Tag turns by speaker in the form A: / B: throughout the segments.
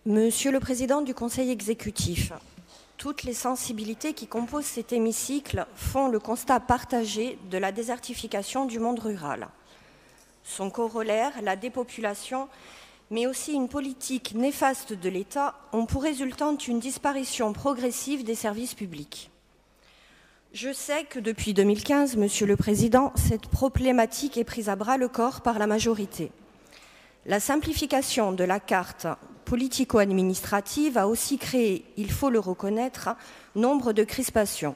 A: Monsieur le Président du Conseil exécutif, toutes les sensibilités qui composent cet hémicycle font le constat partagé de la désertification du monde rural. Son corollaire, la dépopulation, mais aussi une politique néfaste de l'État, ont pour résultante une disparition progressive des services publics. Je sais que depuis 2015, Monsieur le Président, cette problématique est prise à bras-le-corps par la majorité. La simplification de la carte politico-administrative a aussi créé, il faut le reconnaître, nombre de crispations.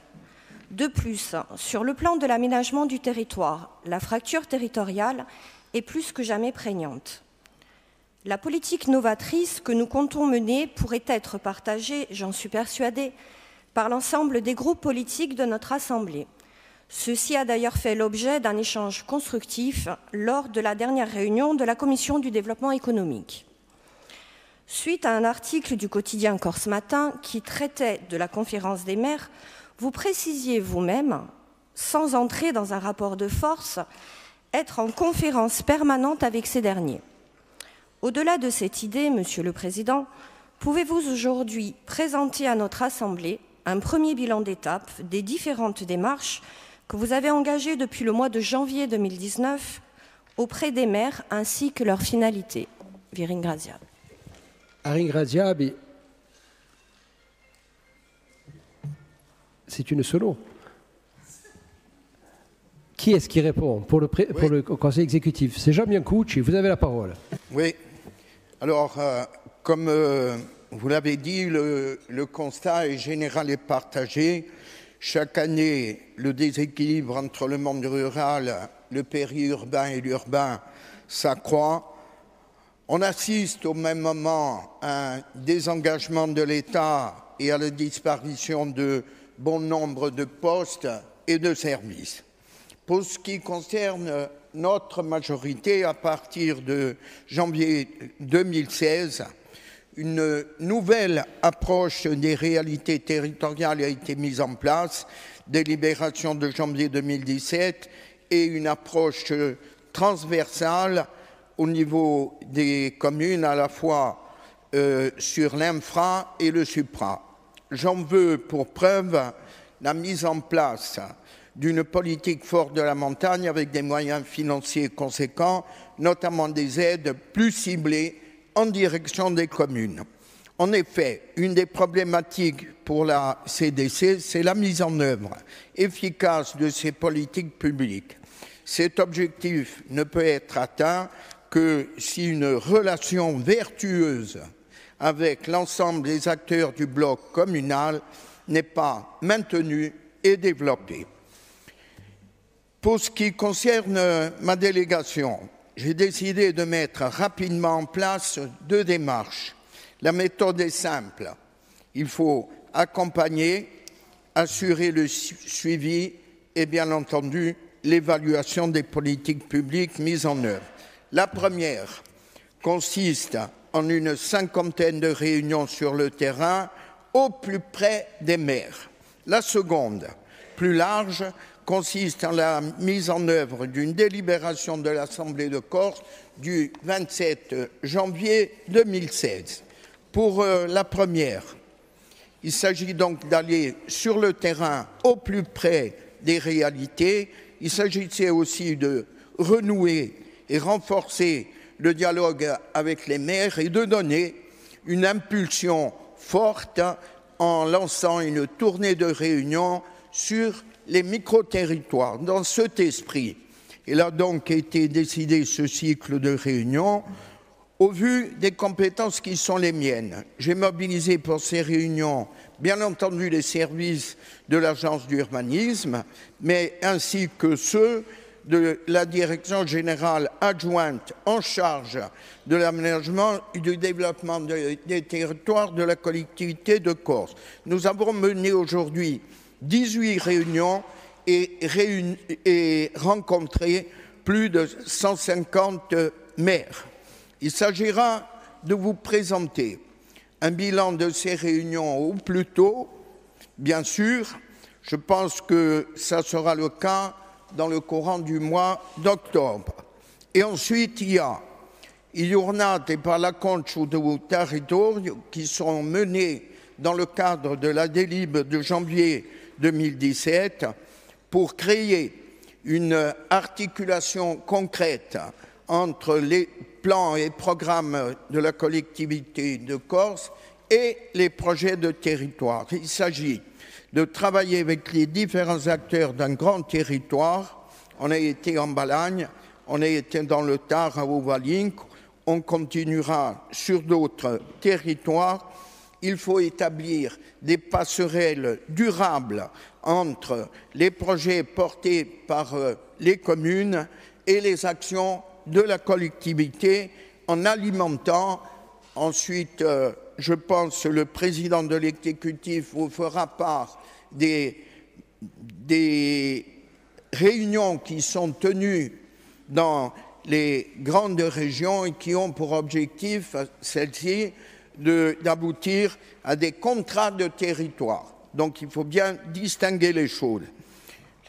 A: De plus, sur le plan de l'aménagement du territoire, la fracture territoriale est plus que jamais prégnante. La politique novatrice que nous comptons mener pourrait être partagée, j'en suis persuadée, par l'ensemble des groupes politiques de notre Assemblée. Ceci a d'ailleurs fait l'objet d'un échange constructif lors de la dernière réunion de la Commission du développement économique. Suite à un article du quotidien Corse Matin qui traitait de la conférence des maires, vous précisiez vous-même, sans entrer dans un rapport de force, être en conférence permanente avec ces derniers. Au-delà de cette idée, Monsieur le Président, pouvez-vous aujourd'hui présenter à notre Assemblée un premier bilan d'étape des différentes démarches que vous avez engagées depuis le mois de janvier 2019 auprès des maires ainsi que leur finalité? Vi ringrazio.
B: Ringraziabi. C'est une solo. Qui est-ce qui répond pour le Conseil exécutif? C'est Jean Biancucci, vous avez la parole.
C: Oui. Alors, comme vous l'avez dit, le constat est général et partagé. Chaque année, le déséquilibre entre le monde rural, le périurbain et l'urbain s'accroît. On assiste au même moment à un désengagement de l'État et à la disparition de bon nombre de postes et de services. Pour ce qui concerne notre majorité, à partir de janvier 2016, une nouvelle approche des réalités territoriales a été mise en place, délibération de janvier 2017, et une approche transversale au niveau des communes, à la fois sur l'infra et le supra. J'en veux pour preuve la mise en place d'une politique forte de la montagne avec des moyens financiers conséquents, notamment des aides plus ciblées en direction des communes. En effet, une des problématiques pour la CDC, c'est la mise en œuvre efficace de ces politiques publiques. Cet objectif ne peut être atteint que si une relation vertueuse avec l'ensemble des acteurs du bloc communal n'est pas maintenue et développée. Pour ce qui concerne ma délégation, j'ai décidé de mettre rapidement en place deux démarches. La méthode est simple. Il faut accompagner, assurer le suivi et bien entendu l'évaluation des politiques publiques mises en œuvre. La première consiste en une cinquantaine de réunions sur le terrain au plus près des maires. La seconde, plus large, consiste en la mise en œuvre d'une délibération de l'Assemblée de Corse du 27 janvier 2016. Pour la première, il s'agit donc d'aller sur le terrain au plus près des réalités. Il s'agissait aussi de renouer et renforcer le dialogue avec les maires et de donner une impulsion forte en lançant une tournée de réunions sur les micro-territoires. Dans cet esprit, il a donc été décidé ce cycle de réunions au vu des compétences qui sont les miennes. J'ai mobilisé pour ces réunions, bien entendu, les services de l'Agence d'urbanisme, mais ainsi que ceux de la Direction générale adjointe en charge de l'aménagement et du développement des territoires de la collectivité de Corse. Nous avons mené aujourd'hui 18 réunions et rencontré plus de 150 maires. Il s'agira de vous présenter un bilan de ces réunions au plus tôt, bien sûr. Je pense que ça sera le cas dans le courant du mois d'octobre. Et ensuite, il y a giornate parlaconcio del territorio qui sont menées dans le cadre de la délib de janvier 2017 pour créer une articulation concrète entre les plans et programmes de la collectivité de Corse et les projets de territoire. Il s'agit de travailler avec les différents acteurs d'un grand territoire. On a été en Balagne, on a été dans le Tar à Ouvalinque, on continuera sur d'autres territoires. Il faut établir des passerelles durables entre les projets portés par les communes et les actions de la collectivité en alimentant. Ensuite, je pense, le président de l'exécutif vous fera part des réunions qui sont tenues dans les grandes régions et qui ont pour objectif, celles-ci, d'aboutir à des contrats de territoire. Donc il faut bien distinguer les choses.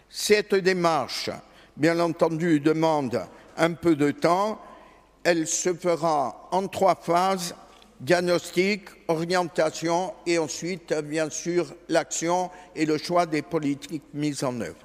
C: Cette démarche, bien entendu, demande un peu de temps. Elle se fera en 3 phases: diagnostic, orientation et ensuite, bien sûr, l'action et le choix des politiques mises en œuvre.